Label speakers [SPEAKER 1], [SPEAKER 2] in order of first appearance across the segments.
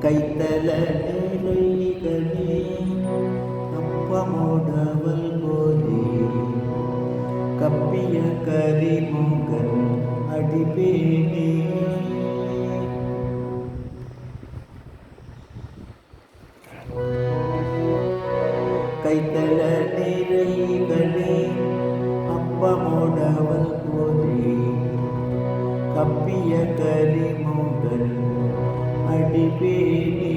[SPEAKER 1] கைத்தல நிறைகளே அப்பமோடவள் போலே கப்பிய கரிமுகன் அடிபேனே. கைத்தல நிறைகளே அப்பமோடவள் போலே கப்பிய கரிமுகன் அடிபேனே.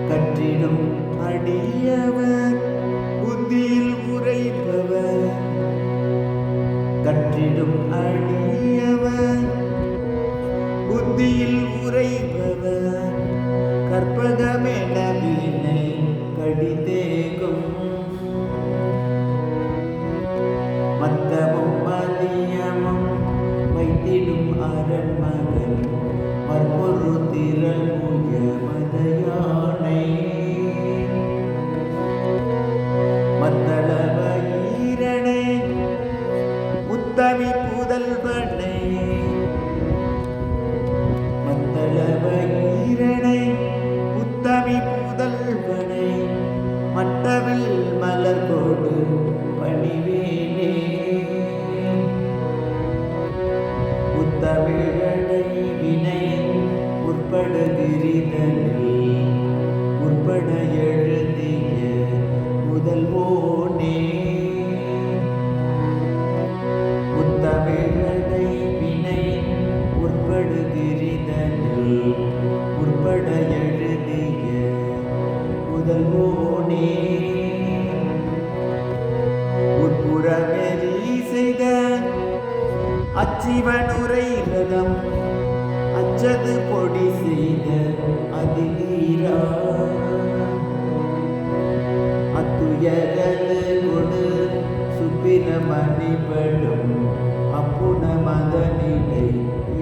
[SPEAKER 1] கற்றிடும் அடியவர் புத்தியில் உரைப்பவர், கற்றிடும் அடியவர் புத்தியில் உரைப்பவர் கற்பகமென வீணை கடிதேகும். மத்தமும் மதியமும் வைத்திடும் அரண்மகன் மற்பொரு திரள் முய மதையானை. மத்தளவ ஈரனை உத்தமி புதல்வனை, மத்தளவ ஈரனை உத்தமி புதல்வனை மட்டவில் மலர் கொடு பணிவேனே. தமிழடை வினை முற்படுகிறிதனில் முற்பட எழுதிய முதல்வோனே. முத்தமிழடை வினை முற்படுகிறிதனில் முற்பட எழுதிய முதல்வோனே. உட்புறமெறி செய்த அச்சிவனுரை ரதம் அச்சது பொடி செய்த அதிநீரா. அத்துயரது கொடு சுப்பிரமணிபடும் அப்புன மதனிடை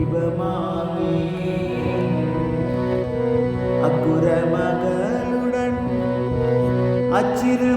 [SPEAKER 1] இவமாகி. அக்குற மகளுடன் அச்சிறு